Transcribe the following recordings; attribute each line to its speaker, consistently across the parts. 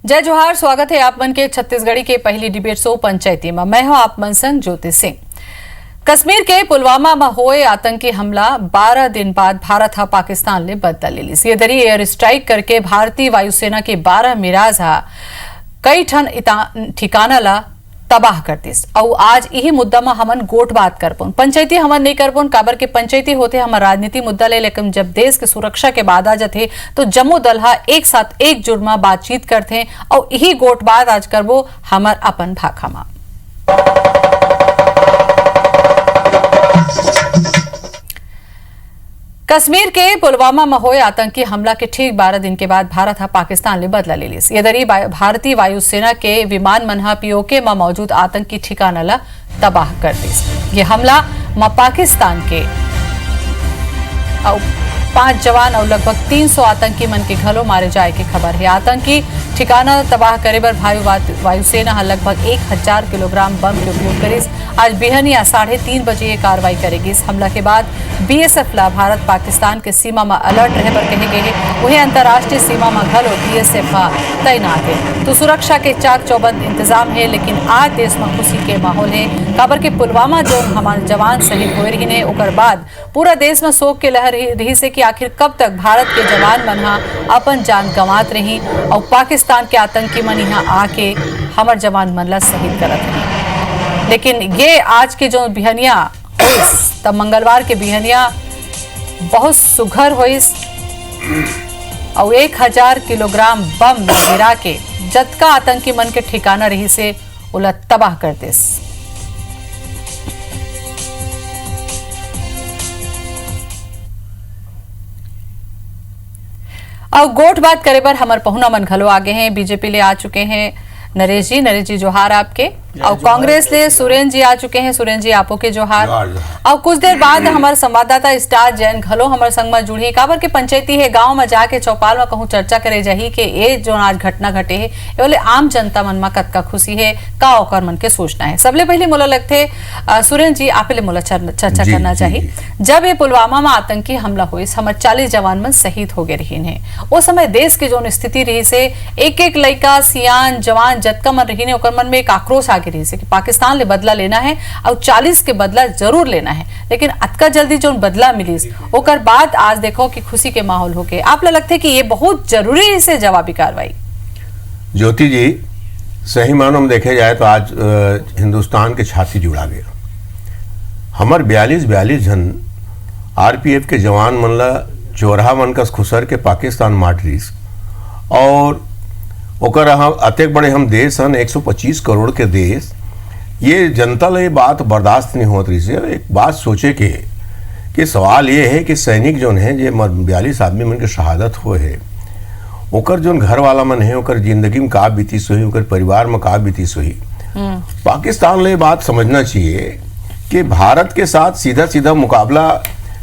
Speaker 1: जय जोहार। स्वागत है आप मन के छत्तीसगढ़ी के पहली डिबेट शो पंचायती में। मैं हूं आप मन संग ज्योति सिंह। कश्मीर के पुलवामा में हुए आतंकी हमला 12 दिन बाद भारत हा पाकिस्तान ले बदला ले लिस। ये दरी एयर स्ट्राइक करके भारतीय वायुसेना के 12 मिराज हा कई ठन ठिकाना ला तबाह कर दिस। और आज यही मुद्दा में हमन गोट बात कर पौन, पंचायती हमन नहीं कर पौन, काबर के पंचायती होते हमार राजनीति मुद्दा ले, लेकिन जब देश के सुरक्षा के बाद आ जाते तो जम्मू दल हा एक साथ एकजुट में बातचीत करते और यही गोट बात आज करबो हमार अपन भाखा में। कश्मीर के पुलवामा में हुए आतंकी हमला के ठीक 12 दिन के बाद भारत हा पाकिस्तान ले बदला ले लिस। ये दरी भारतीय वायुसेना के विमान मन हा पीओके में मौजूद आतंकी ठिकाना ला तबाह कर दिस। ये हमला में पाकिस्तान के 5 जवान और लगभग 300 आतंकी मन के घलों मारे जाए की खबर है। आतंकी ठिकाना तबाह करे बर वायुसेना हा लगभग 1000 किलोग्राम बम के उपयोग करिस। आज बिहनिया 3:30 बजे ये कार्रवाई करेगी। इस हमला के बाद बीएसएफ ला भारत पाकिस्तान के सीमा में अलर्ट रहे पर कहे गए हैं। वही अंतर्राष्ट्रीय सीमा में घलो बीएसएफ तैनात है। तो सुरक्षा के चाक चौबंद इंतजाम है, लेकिन आज देश में खुशी के माहौल है। काबर के पुलवामा जो हमारे जवान शहीद हुए रही ने ओकर बाद पूरा देश में शोक के लहर रही से कि आखिर कब तक भारत के जवान मन हा अपन जान गंवात रही और पाकिस्तान के आतंकी मन यहाँ आके हमार जवान मन ला शहीद करत रही। लेकिन ये आज के जो बिहनिया होइस तब मंगलवार के बिहनिया बहुत सुघर होइस और 1000 किलोग्राम बम गिरा के जतका आतंकी मन के ठिकाना रही से उला तबाह कर देस। और गोट बात करे पर हमार पहुना मन घलो आगे हैं। बीजेपी ले आ चुके हैं नरेश जी जोहार आपके। और कांग्रेस ले सुरेंद्र जी आ चुके हैं। सुरेंद्र जी आपो के जोहार। और कुछ देर बाद हमारे संवाददाता स्टार जैन घलो हमारे संग में जुड़ी। काबर के पंचायती है गांव में जाके चौपाल में कहूं चर्चा करे जाही के ये जो आज घटना घटे है ये बोले आम जनता मन में कतका खुशी है का ओकर मन के सोचना है। सबले पहले मोला लगते सुरेंद्र जी आप ले मोला चर्चा करना चाहिए। जब ये पुलवामा में आतंकी हमला हुई हमारे 40 जवान मन शहीद हो गए रही है। उस समय देश की जो स्थिति रही से एक लड़का सियान जवान जतका मन रही ने ओकर मन में एक आक्रोश आगे रही से कि पाकिस्तान ले बदला लेना है और 40 के बदला जरूर लेना है। लेकिन अतका जल्दी जो बदला मिलीस ओकर बाद आज देखो कि खुशी के माहौल हो गए। आप लगते कि ये बहुत जरूरी है से जवाबी कार्रवाई।
Speaker 2: ज्योति जी सही मानों में देखे जाए तो आज हिंदुस्तान के छाती जुड़ा गया। हमार 42 जन आरपीएफ के जवान मन ला चोरहा मन का खुसर के पाकिस्तान माटरीस और ओकर अतेक बड़े हम देश हन 125 करोड़ के देश। ये जनता ले बात बर्दाश्त नहीं होत रही से। एक बात सोचे के कि सवाल ये है कि सैनिक जो है जे 42 आदमी मन के शहादत हुए है ओकर जो घर वाला मन है ओकर जिंदगी में का बीती सोही ओकर परिवार में का बीती सोही। पाकिस्तान ले बात समझना चाहिए कि भारत के साथ सीधा मुकाबला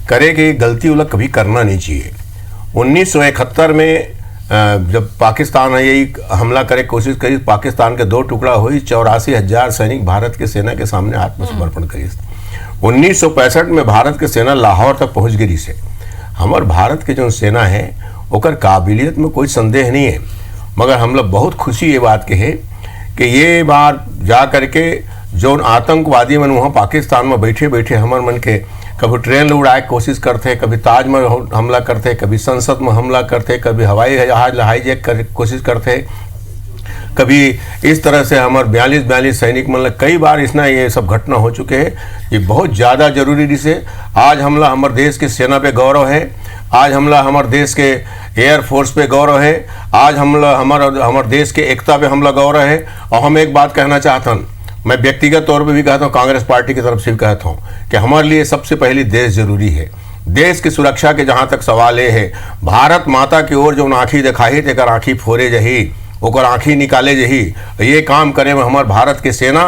Speaker 2: करे के गलती वाला कभी करना नहीं चाहिए। 1971 में जब पाकिस्तान ने यही हमला करे कोशिश करी, पाकिस्तान के 2 टुकड़ा हुई, 84,000 सैनिक भारत के सेना के सामने आत्मसमर्पण करी। 1965 में भारत के सेना लाहौर तक पहुंच गई से। हमार भारत के जो सेना है ओकर काबिलियत में कोई संदेह नहीं है, मगर हम लोग बहुत खुशी ये बात के है कि ये बार जा करके जो आतंकवादी मन वहाँ पाकिस्तान में बैठे हमार मन के कभी ट्रेन उड़ाए कोशिश करते, कभी ताजमहल हमला करते, कभी संसद में हमला करते, कभी हवाई जहाज हाईजैक कर कोशिश करते, कभी इस तरह से हमारे 42 सैनिक मतलब कई बार इसना ये सब घटना हो चुके हैं। ये बहुत ज़्यादा जरूरी से आज हमला हमारे देश की सेना पे गौरव है। आज हमला हमारे देश के एयरफोर्स पे गौरव है। आज हमला हमारे देश के एकता पे हमला गौरव है। और हम एक बात कहना चाहता हूँ, मैं व्यक्तिगत तौर पे भी कहता हूँ, कांग्रेस पार्टी की तरफ से भी कहता हूँ कि हमारे लिए सबसे पहले देश जरूरी है। देश की सुरक्षा के जहाँ तक सवाल ये है, भारत माता की ओर जो आँखी दिखाई तेकर आँखी फोरे जही ओकर आँखी निकाले जही, ये काम करे में हमारे भारत की सेना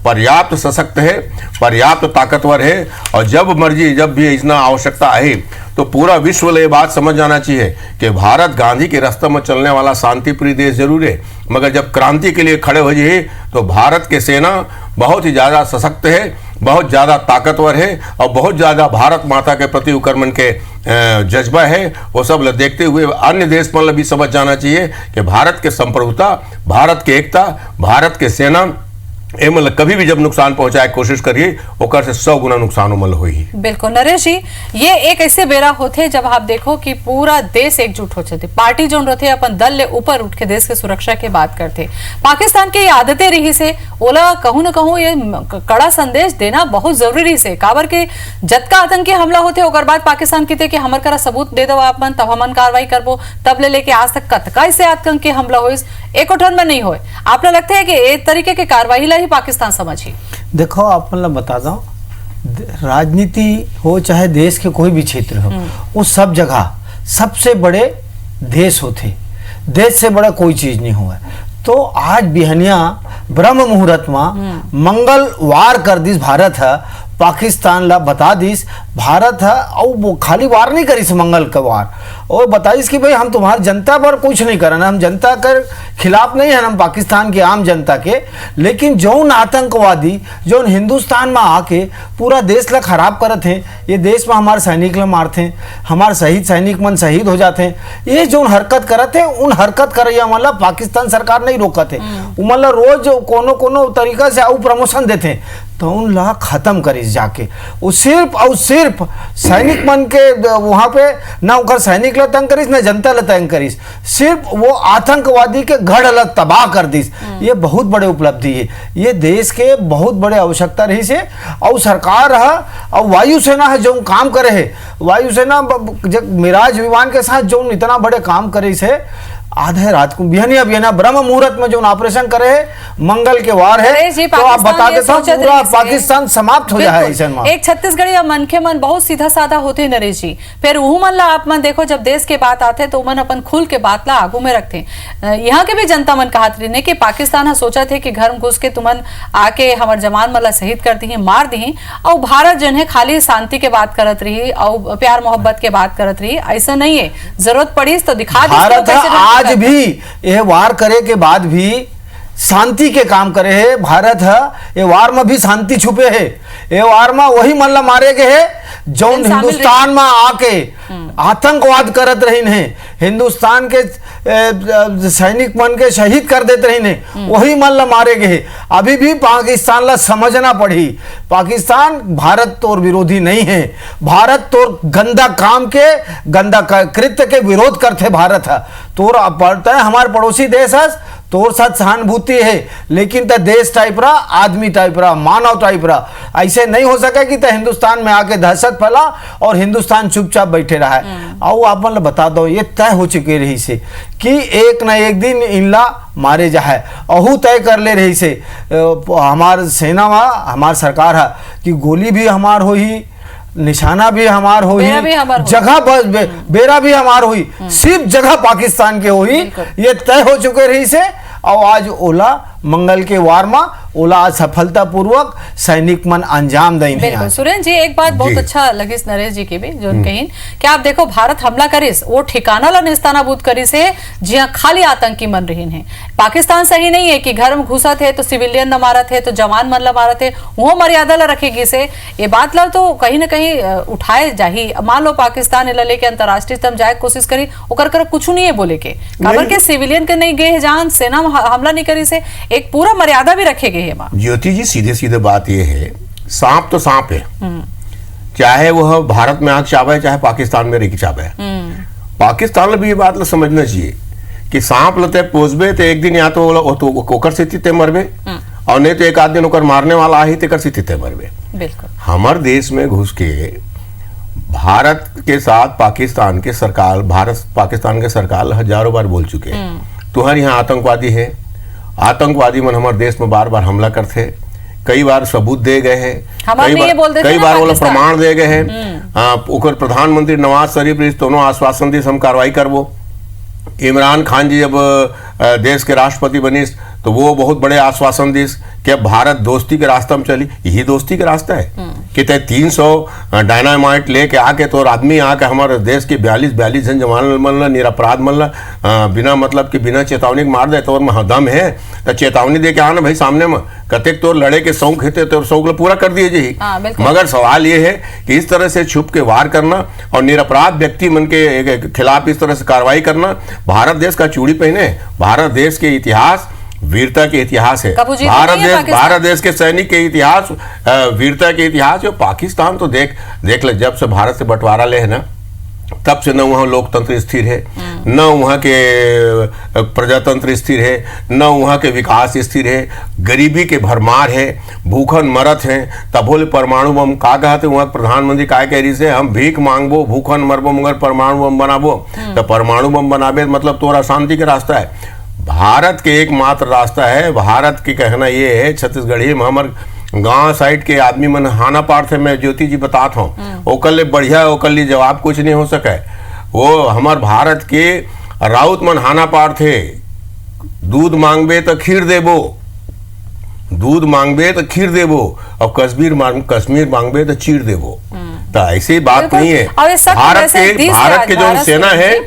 Speaker 2: पर्याप्त सशक्त है, पर्याप्त ताकतवर है। और जब मर्जी जब भी इतना आवश्यकता आई तो पूरा विश्व ये बात समझ जाना चाहिए कि भारत गांधी के रास्ते में चलने वाला शांतिप्रिय देश जरूर है, मगर जब क्रांति के लिए खड़े हो जाए तो भारत के सेना बहुत ही ज़्यादा सशक्त है बहुत ज़्यादा ताकतवर है और बहुत ज़्यादा भारत माता के प्रति उकर्मण के जज्बा है। वो सब देखते हुए अन्य देश मतलब भी समझ जाना चाहिए कि भारत के संप्रभुता, भारत के एकता, भारत के सेना ए मतलब कभी भी जब नुकसान पहुंचाए कोशिश करिए ओकर से 100 गुना नुकसान उमल होई।
Speaker 1: बिल्कुल नरेश जी, ये एक ऐसे बेरा होते जब आप देखो कि पूरा देश एकजुट हो जाते, पार्टी जो रहते अपन दल ले ऊपर उठ के देश के सुरक्षा की बात करते। पाकिस्तान की आदतें रही से ओला कहूं न कहूं ये कड़ा संदेश देना बहुत जरूरी से, काबर के जतका आतंकी हमला होते ओकर बाद पाकिस्तान कहते कि हमर करा सबूत दे दो आपन तब हमन कार्रवाई करबो, तब ले लेके आज तक कतका से आतंकी हमला हो एक ठन में नहीं होए। आपने लगता है कि एक तरीके की कार्रवाई ही पाकिस्तान समझी?
Speaker 3: देखो आप मतलब बता दो, राजनीति हो चाहे देश के कोई भी क्षेत्र हो, वो सब जगह सबसे बड़े देश होते, देश से बड़ा कोई चीज नहीं हुआ। तो आज बिहनिया ब्रह्म मुहूर्त में मंगलवार कर दिस भारत है, पाकिस्तान ला बता दिस भारत है और वो खाली वार नहीं करी मंगल का वार, और बताइस कि भाई हम तुम्हारी जनता पर कुछ नहीं करना, हम जनता के खिलाफ नहीं है, हम पाकिस्तान के आम जनता के। लेकिन जौन आतंकवादी जौन हिंदुस्तान में आके पूरा देश ला खराब करत हैं, ये देश में हमारे सैनिक ला मारते हैं, हमारे शहीद सैनिक मन शहीद हो जाते हैं, ये जौन हरकत करत है उन हरकत करैया मतलब पाकिस्तान सरकार नहीं रोकत है, मतलब रोज कोनो कोनो तरीका से आउ प्रमोशन देते हैं, तो उन ला खत्म करिस जाके। वो सिर्फ और सिर्फ सैनिक मन के वहां पे ना उनका सैनिक ला तंग करिस ना जनता ला तंग करिस, सिर्फ वो आतंकवादी के गढ़ ला तबाह कर दिस। ये बहुत बड़े उपलब्धि है, ये देश के बहुत बड़े आवश्यकता रही से। और सरकार है और वायुसेना है जो काम करे है, वायुसेना मिराज विमान के साथ जो इतना बड़े काम करे से आधे रात को बिहनिया ब्रह्म मुहूर्त में जो ऑपरेशन करे है, मंगल के वार है, तो आप बता देते हो पूरा पाकिस्तान समाप्त हो जाए।
Speaker 1: एक छत्तीसगढ़ी या मन के मन बहुत सीधा साधा होते हैं नरेश जी, फिर वो मन ला आप मन देखो जब देश के बात आते तो मन अपन खुल के बात ला आगू में रखते। यहाँ के भी जनता मन कहत रही कि पाकिस्तान सोचा थे कि घर में घुस के तुमन आके हमारे जवान मन ला शहीद कर दी मार दी, और भारत जन है खाली शांति के बात करत रही और प्यार मोहब्बत के बात करत रही। ऐसा नहीं है, जरूरत पड़ी तो दिखा
Speaker 3: आज भी यह वार करे के बाद भी शांति के काम करे है भारत है। ये वार में भी शांति छुपे है, ये वार में वही मन ला मारे गए है जो हिंदुस्तान में आके आतंकवाद करत रही है, हिंदुस्तान के सैनिक मन के शहीद कर देते रही है, वही मन ला मारे गए। अभी भी पाकिस्तान ला समझना पड़ी, पाकिस्तान भारत तोर विरोधी नहीं है, भारत तोर गंदा काम के गंदा कृत्य के विरोध करते भारत है। तोर पड़ता है हमारे पड़ोसी देश है, तोर साथ सहानुभूति है, लेकिन तो देश टाइप रहा, आदमी टाइप रहा, मानव टाइप रहा। ऐसे नहीं हो सके कि तो हिंदुस्तान में आके दहशत फैला और हिंदुस्तान चुपचाप बैठे रहा है। और आप मतलब बता दो ये तय हो चुके रही से कि एक न एक दिन इनला मारे जाए, अहू तय कर ले रही से हमार सेना में हमार सरकार है कि गोली भी हमार हो ही, निशाना भी हमार हो ही, जगह बेरा भी हमार हुई, सिर्फ जगह पाकिस्तान के हुई, ये तय हो चुके रही से। और आज ओला मंगल के वार में ओला आज सफलता पूर्वक सैनिक मन अंजाम दें।
Speaker 1: बिल्कुल सुरेंद्र जी, एक बात बहुत अच्छा लगी नरेश जी की भी जो कहीं कि आप देखो भारत हमला करिस वो ठिकाना ला निस्तानाबूद करिस है जहाँ खाली आतंकी मन रही है। पाकिस्तान सही नहीं है कि घर में घुसा थे तो सिविलियन न मारा थे तो जवान मन ला मारा थे, वो मर्यादा ला रखेगी से ये बात ला तो कहीं ना कहीं उठाए जाही। मान लो पाकिस्तान ला लेके अंतर्राष्ट्रीय तम जाए कोशिश करी ओकर कर कुछ नहीं है बोले के खबर के सिविलियन के नहीं गए जहां सेना हमला नहीं करी से एक पूरा मर्यादा भी रखे गए है।
Speaker 2: ज्योति जी सीधे सीधे बात यह है, सांप तो सांप है, चाहे वह भारत में आग चावे चाहे पाकिस्तान में रेगी चावे। पाकिस्तान में भी ये बात समझना चाहिए कि सांप लते पोसबे तो एक दिन या तो ओकर स्थिति ते मरबे और नहीं तो एक आध दिन ओकर मारने वाला ही तेकर स्थिति ते मरबे।
Speaker 1: बिल्कुल
Speaker 2: हमारे देश में घुस के भारत के साथ पाकिस्तान के सरकार, भारत पाकिस्तान के सरकार हजारों बार बोल चुके हैं तुम्हारे यहाँ आतंकवादी है, आतंकवादी मन हमारे देश में बार बार हमला करते, कई बार सबूत दे गए हैं, कई बार वो प्रमाण दे गए हैं। प्रधानमंत्री नवाज शरीफ दोनों आश्वासन दी हम कार्रवाई करबो। इमरान खान जी जब देश के राष्ट्रपति बनी तो वो बहुत बड़े आश्वासन दी कि अब भारत दोस्ती के रास्ते में चली। यही दोस्ती का रास्ता है कि ते 300 डायनामाइट लेके आके तो आदमी आके हमारे देश के 42 जन जवान मल्ला निरपराध मल्ला बिना मतलब कि बिना चेतावनी के मार दे तो दम है तो चेतावनी दे के आना भाई सामने में कतेक तो लड़े के शौक है तो शौक पूरा कर दिए जी। मगर सवाल ये है कि इस तरह से छुप के वार करना और निरपराध व्यक्ति मन के खिलाफ इस तरह से कार्रवाई करना, भारत देश का चूड़ी पहने, भारत देश के इतिहास वीरता के इतिहास है, भारत देश के सैनिक के इतिहास वीरता के इतिहास है। पाकिस्तान तो देख ले, जब से भारत से बंटवारा ले है ना तब से न वहाँ लोकतंत्र स्थिर है, न वहाँ के प्रजातंत्र स्थिर है, न वहाँ के विकास स्थिर है, गरीबी के भरमार है, भूखन मरत हैं। तबोले परमाणु बम का कहते वहाँ प्रधानमंत्री का कह रही से हम भीख मांगबो भूखन मरबो मगर परमाणु बम बनाबो, तो परमाणु बम बनाबे मतलब तोरा शांति का रास्ता है। भारत के एकमात्र रास्ता है, भारत की कहना ये है छत्तीसगढ़ी में हमारे गांव साइड के आदमी मन हाना पार थे, मैं ज्योति जी बताता हूँ ओकल बढ़िया ओकल लिए जवाब कुछ नहीं हो सके। वो हमार भारत के राउत मन हाना पार थे, दूध मांगबे तो खीर देबो, दूध मांगबे तो खीर देबो और कश्मीर मांगबे तो चीर देबो। तो ऐसी बात नहीं है। भारत के जो सेना है,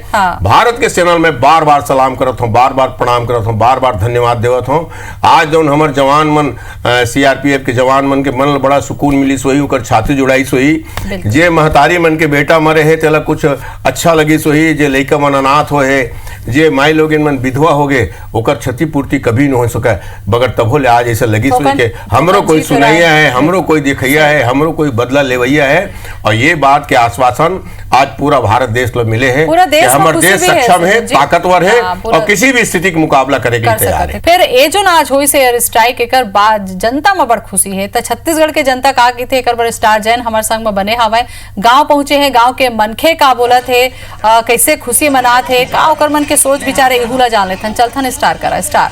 Speaker 2: भारत के सेना में बार बार सलाम करत हूँ, बार बार प्रणाम करत हूँ, बार बार धन्यवाद देवत हूँ। आज जो हमारे जवान मन सीआरपीएफ के जवान मन के मन बड़ा सुकून मिली सोई, उकर छाती जुड़ाई सोई, जे महतारी मन के बेटा मरे है तेला कुछ अच्छा लगी सोई, जे लइका मन अनाथ हो है, जे माई लोग मन विधवा हो गए ओकर क्षतिपूर्ति कभी न हो सका। मगर तब ले आज ऐसा लगी सोई के हमरो कोई सुनैया है, हमरो कोई दिखैया है, हमरो कोई बदला लेवैया है। और ये बात के आश्वासन आज पूरा भारत देश को मिले हैं कि हमारा देश सक्षम है, ताकतवर है और किसी भी स्थिति का मुकाबला करे के तैयार है।
Speaker 1: फिर ये जो आज हुई से एयर स्ट्राइक एकर बाद जनता में बड़ खुशी है, तो छत्तीसगढ़ के जनता का की थे एकर बड़ स्टार जैन हमारे संग में बने हवे, गांव पहुंचे हैं, गांव के मनखे का बोलत है, कैसे खुशी मनात है, का ओकर मन के सोच विचारे इहुला जान लेथन। चलथन स्टार करा स्टार।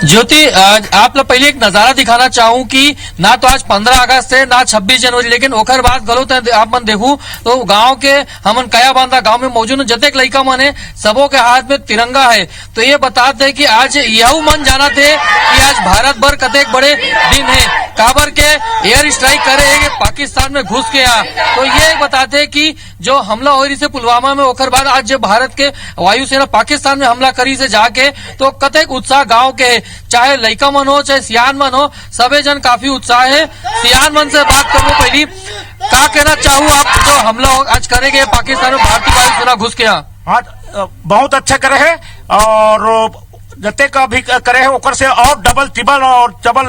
Speaker 4: ज्योति, आप लोग पहले एक नजारा दिखाना चाहूँ कि ना तो आज 15 अगस्त है ना 26 जनवरी, लेकिन ओकर बाद गलत है आप मन देखू तो गांव के हमन कया बांधा गांव में मौजूद जतेक लड़का मन है सबों के हाथ में तिरंगा है। तो ये बताते हैं कि आज यह मन जाना थे कि आज भारत भर कतेक बड़े दिन है, काबर के एयर स्ट्राइक करे है पाकिस्तान में घुस के यहाँ। तो ये बताते हैं कि जो हमला हो रही से पुलवामा में ओकर बाद आज जब भारत के वायुसेना पाकिस्तान में हमला करी से जाके तो कतेक उत्साह गांव के है, चाहे लइका मन हो चाहे सियान मन हो, सभी जन काफी उत्साह है। सियान मन से बात करूं पहली, क्या कहना चाहूँ आप जो हमला आज करेंगे पाकिस्तान में भारतीय वायुसेना घुस के यहाँ?
Speaker 5: हाँ, बहुत अच्छा करे है और जते का भी करे है ओकर से और डबल ट्रिपल और डबल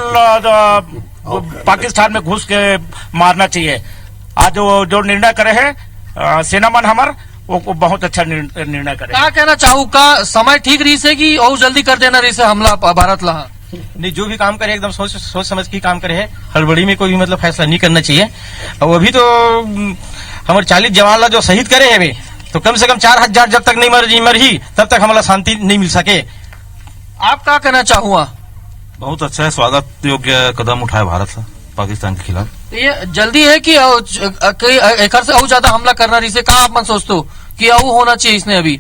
Speaker 5: पाकिस्तान में घुस के मारना चाहिए। आज जो निर्णय करे है सेना मन हमार वो बहुत अच्छा निर्णय करे।
Speaker 4: क्या कहना चाहूँ का समय ठीक रही से कि और जल्दी कर देना रही से हमला भारत ला?
Speaker 6: नहीं, जो भी काम करे एकदम सोच समझ के काम करे है, हड़बड़ी में कोई भी मतलब फैसला नहीं करना चाहिए। और अभी तो हमारे 40 जवान ला जो शहीद करे है तो कम से कम 4000 जब तक नहीं मर ही तब तक हमारा शांति नहीं मिल सके।
Speaker 4: आप क्या कहना चाहूँगा?
Speaker 7: बहुत अच्छा है, स्वागत योग्य कदम उठाया भारत पाकिस्तान के खिलाफ।
Speaker 4: ये जल्दी है कि एक से और ज्यादा हमला करना रही से, कहा आप मन सोचते हो कि और होना चाहिए इसने? अभी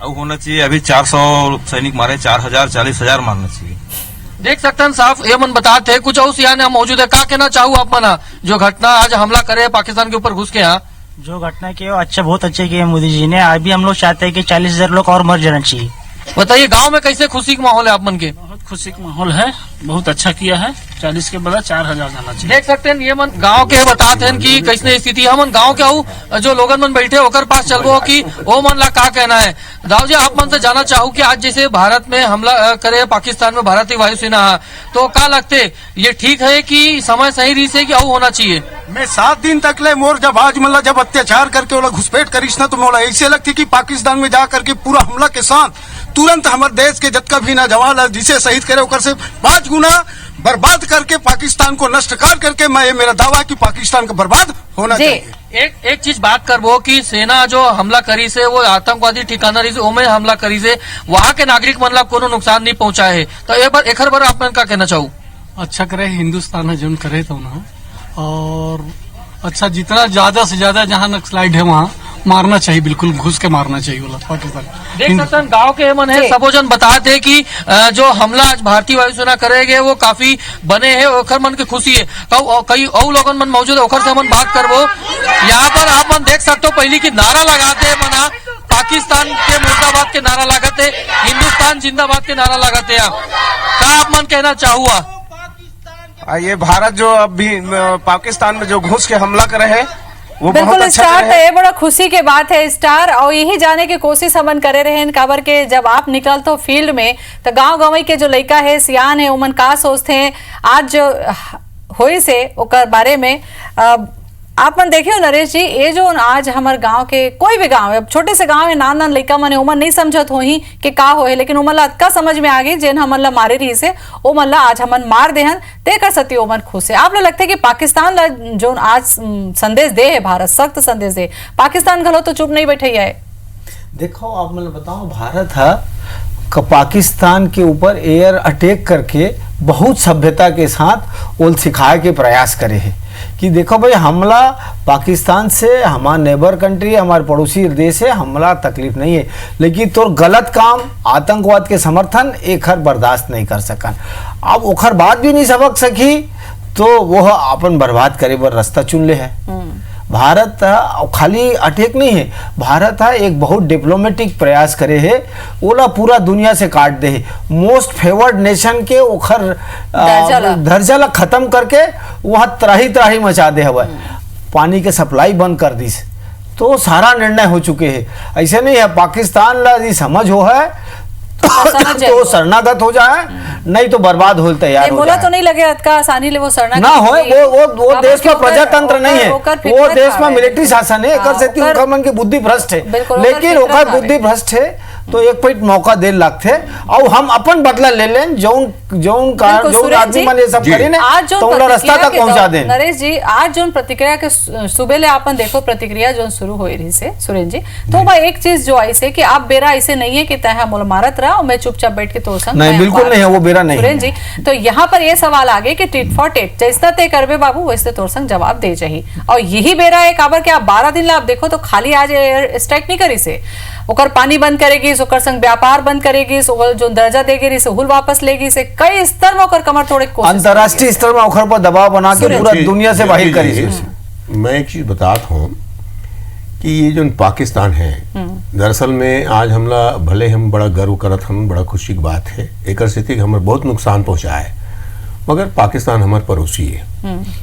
Speaker 7: और होना चाहिए, अभी 400 सैनिक मारे, 4000 40,000 मारना चाहिए।
Speaker 4: देख सकते हैं साफ ये मन बताते हैं कुछ और सियाने मौजूद है। क्या कहना चाहूँ आप मना जो घटना आज हमला करे पाकिस्तान के ऊपर घुस के यहाँ?
Speaker 8: जो घटना की अच्छा बहुत अच्छे किए मोदी जी ने। अभी हम लोग चाहते हैं कि 40,000 लोग और मर जाना चाहिए।
Speaker 4: बताइए गांव में कैसे खुशी का माहौल है आप मन के?
Speaker 9: बहुत खुशी का माहौल है, बहुत अच्छा किया है। 40 के बदला 4000 जाना चाहिए।
Speaker 4: देख सकते हैं ये मन गांव के बताते हैं कि कैसे स्थिति हम गांव के आऊ जो लोगन मन बैठे होकर पास चलबो कि वो मन ला का कहना है। दाऊ जी आप मन से जाना चाहूँ कि आज जैसे भारत में हमला करे पाकिस्तान में भारतीय वायुसेना, तो क्या लगते ये ठीक है कि समय सही रही से कि और होना चाहिए?
Speaker 5: मैं 7 दिन तक ले मोर जब आज मतलब जब अत्याचार करके वो घुसपैठ करीस ना तो मोला ऐसे लगती कि पाकिस्तान में जा करके पूरा हमला के साथ तुरंत हमारे देश के जतका भी ना जवान जिसे शहीद करे ओकर से 5 गुना बर्बाद करके पाकिस्तान को नष्ट करके मैं मेरा दावा कि पाकिस्तान का बर्बाद होना चाहिए।
Speaker 4: एक चीज बात करबो कि सेना जो हमला करी से वो आतंकवादी ठिकाना रही से ओमे हमला करी से वहाँ के नागरिक मन ला कोनो नुकसान नहीं पहुंचा है। तो एक बार आप मन का कहना चाहूँ?
Speaker 9: अच्छा करे हिंदुस्तान है जो करे तो ना, और अच्छा, जितना ज्यादा से ज्यादा जहाँ नक्सलाइट है वहाँ मारना चाहिए, बिल्कुल घुस के मारना चाहिए बोला पाकिस्तान।
Speaker 4: देख सकते हैं गांव के मन है सबो जन बताते हैं कि जो हमला आज भारतीय वायुसेना करेगे वो काफी बने हैं, ओखर मन की खुशी है। कई और लोगन मन मौजूद है, ओखर से मन बात करबो। यहाँ पर आप मन देख सकते हो पहले की नारा लगाते हैं मना पाकिस्तान के मुर्दाबाद के नारा लगाते, हिंदुस्तान जिंदाबाद के नारा लगाते। आप मन कहना चाहूआ
Speaker 5: ये भारत जो अभी पाकिस्तान में जो घुस के हमला करे है वो बहुत
Speaker 1: बिल्कुल
Speaker 5: अच्छा
Speaker 1: स्टार,
Speaker 5: करे
Speaker 1: तो
Speaker 5: है।
Speaker 1: ये बड़ा खुशी के बात है स्टार। और यही जाने की कोशिश हमन करे रहे हैं काबर के जब आप निकल तो फील्ड में तो गांव गंवई के जो लड़का है सियान है उमन का सोचते हैं आज जो हुई से ओकर बारे में आप मन देखियो नरेश जी, ये जो आज हमारे गांव के कोई भी गांव है, छोटे से गांव है, नान नान लड़का मन उमन नहीं समझत हो ही कि का हो है, लेकिन उमन ला अतका समझ में आ गई जेन हमन ला मारे रही से ओ मन ला आज हमन मार देहन ते कर सती ओमन खुश है। आप लोग लगते है कि पाकिस्तान ला जो आज संदेश दे है भारत, सख्त संदेश दे, पाकिस्तान घलो तो चुप नहीं बैठे है।
Speaker 3: देखो आप मैं बताऊं, भारत है पाकिस्तान के ऊपर एयर अटैक करके बहुत सभ्यता के साथ उल सिखाए के प्रयास करे है कि देखो भाई हमला पाकिस्तान से, हमारा नेबर कंट्री है, हमारे पड़ोसी देश है, हमला तकलीफ नहीं है, लेकिन तो गलत काम आतंकवाद के समर्थन एक हर बर्दाश्त नहीं कर सकन। अब ओखर बात भी नहीं सबक सकी तो वो अपन बर्बाद करे बर रास्ता चुन ले है। भारत खाली अटैक नहीं है, भारत एक बहुत डिप्लोमेटिक प्रयास करे है, ओला पूरा दुनिया से काट दे है, मोस्ट फेवर्ड नेशन के ओखर दर्जा ला खत्म करके वहाँ त्राही त्राही मचा दे हवा, पानी के सप्लाई बंद कर दी, तो सारा निर्णय हो चुके हैं। ऐसे नहीं है पाकिस्तान ला यदि समझ हो है तो शरणागत हो जाए, नहीं तो बर्बाद हो तैयार हो जाए।
Speaker 1: तो नहीं लगे अतका आसानी ले वो शरणागत
Speaker 3: ना हो, वो देश में प्रजातंत्र नहीं है, वो देश में मिलिट्री शासन है, कर सकती उनका मन की बुद्धि भ्रष्ट है, लेकिन ओकर बुद्धि भ्रष्ट है तो एक पॉइंट मौका दे लगते और हम अपन बदला ले लें जौन आदमी मन ये सब करी ने तो उनका रास्ता तक पहुंचा दें।
Speaker 1: नरेश जी, आज जो प्रतिक्रिया के सुबह ले अपन देखो प्रतिक्रिया जो शुरू हो रही से सुरेश जी, तो मैं एक चीज जो ऐसे कि आप बेरा ऐसे नहीं है कि तय मोल मारत रहा और मैं चुपचाप बैठ के तो संग
Speaker 3: नहीं, बिल्कुल नहीं है, वो बेरा नहीं
Speaker 1: सुरेश जी। तो यहाँ पर ये सवाल आ गए कि टिट फॉर टेट जैसा तय करबे बाबू वैसे तोर संग जवाब दे चाहिए, और यही बेरा है काबर के आप 12 दिन ला आप देखो तो खाली आज एयर स्ट्राइक नहीं करी से, ओकर पानी बंद करेगी, ओकर संग व्यापार बंद करेगी, जो दर्जा देगी से हुल वापस लेगी, से कई स्तर में ओकर कमर तोड़े
Speaker 3: अंतरराष्ट्रीय स्तर में ओकर पर दबाव बना के पूरा दुनिया से बाहर करी।
Speaker 2: मैं एक चीज बताता हूँ कि ये जो पाकिस्तान है दरअसल में आज हमला भले हम बड़ा गर्व करत, हम बड़ा खुशी की बात है, एक स्थिति हमारे बहुत नुकसान पहुंचा है, मगर पाकिस्तान हमारे पड़ोसी है,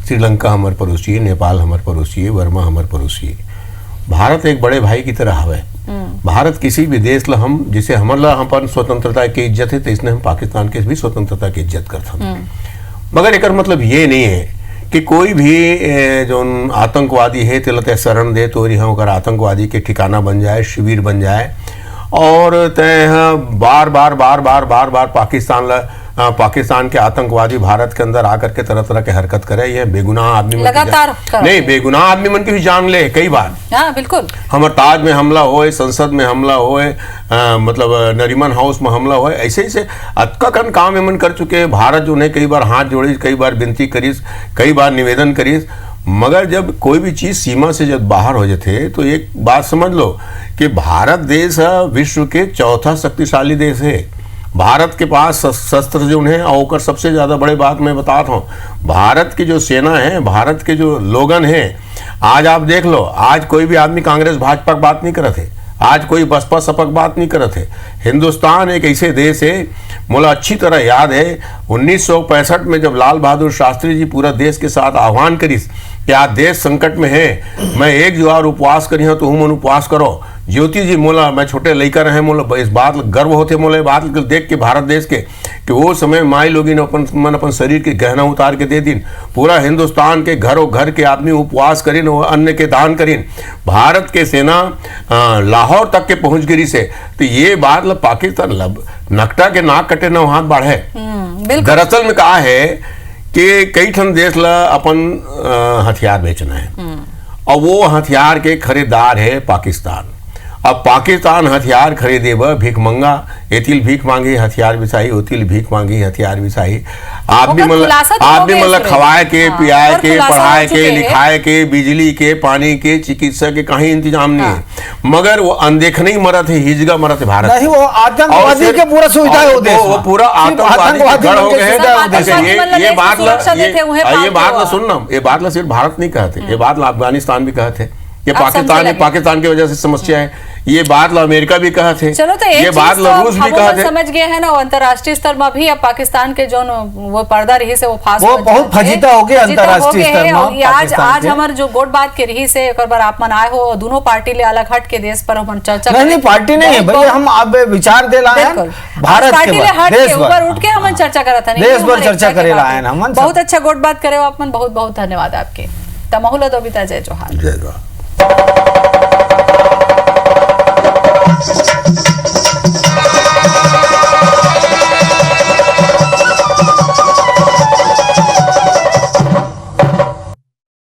Speaker 2: श्रीलंका हमारे पड़ोसी है, नेपाल हमारे पड़ोसी है, वर्मा हमारे पड़ोसी है, भारत एक बड़े भाई की तरह हवे। भारत किसी भी देश ला हम जिसे हमारा हम स्वतंत्रता की इज्जत है तो इसने हम पाकिस्तान के भी स्वतंत्रता की इज्जत करते, मगर एक मतलब ये नहीं है कि कोई भी जो आतंकवादी है तिलते शरण दे तो यहाँ होकर आतंकवादी के ठिकाना बन जाए, शिविर बन जाए, और तय बार बार पाकिस्तान के आतंकवादी भारत के अंदर आकर के तरह तरह के हरकत करे, ये बेगुनाह आदमी
Speaker 1: लगातार
Speaker 2: नहीं, बेगुनाह आदमी मन की भी जान ले कई बार।
Speaker 1: हाँ बिल्कुल,
Speaker 2: हमारे ताज में हमला होए, संसद में हमला होए, मतलब नरीमन हाउस में हमला होए, ऐसे ऐसे अतका कन काम एमन कर चुके। भारत जो ने कई बार हाथ जोड़ी, कई बार विनती करीस, कई बार निवेदन करीस, मगर जब कोई भी चीज सीमा से जब बाहर हो जाते तो एक बात समझ लो कि भारत देश विश्व के चौथा शक्तिशाली देश है। भारत के पास शस्त्र जो है और सबसे ज्यादा बड़े बात मैं बताता हूँ, भारत की जो सेना है, भारत के जो लोगन है, आज आप देख लो, आज कोई भी आदमी कांग्रेस भाजपा की बात नहीं करते है, आज कोई बसपा सपा की बात नहीं करते है। हिंदुस्तान एक ऐसे देश है, मुझे अच्छी तरह याद है 1965 में जब लाल बहादुर शास्त्री जी पूरा देश के साथ आह्वान करी कि आज देश संकट में है, मैं एक जुआर उपवास करी हूँ तो हम उपवास करो। ज्योति जी मोला, मैं छोटे लड़का रहे, मोला इस बात गर्व होते, मोला बात देख के भारत देश के कि वो समय माई लोग अपन शरीर के गहना उतार के दे दिन, पूरा हिंदुस्तान के घरों घर के आदमी उपवास करीन, अन्न के दान करीन, भारत के सेना लाहौर तक के पहुंच गिरी से। तो ये बात पाकिस्तान नकटा के नाक कटे न हाथ बढ़े। दरअसल में कहा है कि कई ठन देश ला अपन हथियार बेचना है, और वो हथियार के खरीदार है पाकिस्तान। अब पाकिस्तान हथियार खरीदे ब भिखमंगा एतिल भीख मांगी हथियार बिसाई, ओतिल भीख मांगी हथियार बिसाई। आप भी
Speaker 1: ओकर खुलासा तो हो गया सुरेश।
Speaker 2: खवाए के,
Speaker 1: हाँ,
Speaker 2: पियाए
Speaker 1: ओकर
Speaker 2: के,
Speaker 1: खुलासा
Speaker 2: पढ़ाए
Speaker 1: हो चुके
Speaker 2: के,
Speaker 1: हैं।
Speaker 2: लिखाए के, बिजली के, पानी के, चिकित्सा के कहीं इंतजाम नहीं है, मगर वो अनदेखने ही मरत है, हिजगा मरत है भारत
Speaker 3: नहीं,
Speaker 2: में।
Speaker 3: वो
Speaker 2: और
Speaker 3: आतंकवादी
Speaker 2: फिर-
Speaker 3: के पूरा सुविधा है वो देश
Speaker 2: वो
Speaker 3: में।
Speaker 2: पूरा
Speaker 3: सिर्फ
Speaker 2: आतंकवादी के गढ़ हो
Speaker 3: के
Speaker 2: गए हैं।
Speaker 3: सुविधा है वो देश
Speaker 2: अच्छा,
Speaker 1: आतंकवादी मतलब
Speaker 2: ये
Speaker 1: देश
Speaker 2: बात
Speaker 1: की सुरक्षा देते हुए फालतू
Speaker 2: ला
Speaker 1: हुआ।
Speaker 2: सुन ना, ये बात ला सिर्फ भारत नहीं कहते, ये बात ला अफगानिस्तान भी कहते, ये
Speaker 1: अब समझने
Speaker 2: पाकिस्तान
Speaker 1: लगे।
Speaker 2: पाकिस्तान की वजह से समस्या है, ये बात ला अमेरिका भी कहा थे,
Speaker 1: चलो तो
Speaker 2: ये
Speaker 1: एक
Speaker 2: बात
Speaker 1: चीज
Speaker 2: ला
Speaker 1: तो
Speaker 2: रूस भी
Speaker 1: हम
Speaker 2: कहा थे।
Speaker 1: समझ गए हैं ना, अंतर्राष्ट्रीय स्तर में भी अब पाकिस्तान के जो वो पर्दा रही से वो फास्ट
Speaker 3: वो बहुत फजीता हो गए अंतर्राष्ट्रीय स्तर में
Speaker 1: आज
Speaker 3: पाकिस्तान
Speaker 1: आज
Speaker 3: के।
Speaker 1: हमार जो गोट बात के रही से एक बार आप मन आए हो, दोनों पार्टी ले अलग हट के देश पर हम चर्चा
Speaker 3: नहीं
Speaker 1: करें।
Speaker 3: पार्टी नहीं है
Speaker 1: बहुत-
Speaker 3: भैया, हम अब विचार दे लाए हैं
Speaker 1: बिल्कुल।
Speaker 3: भारत
Speaker 1: आज पार्टी
Speaker 3: के
Speaker 1: ले
Speaker 3: बाद,
Speaker 1: हट के
Speaker 3: देश
Speaker 1: ऊपर
Speaker 3: भर
Speaker 1: उठ के हम चर्चा करत हन,
Speaker 3: देश
Speaker 1: ये
Speaker 3: भर
Speaker 1: हमारे
Speaker 3: चर्चा
Speaker 1: एकता के
Speaker 3: करे
Speaker 1: बात
Speaker 3: लाए
Speaker 1: है।
Speaker 3: हैं हमन
Speaker 1: बहुत अच्छा गोट बात करे हो अपन, बहुत बहुत धन्यवाद आपके। तमहुला दोबिता, जय जोहार।
Speaker 2: जय जोहार।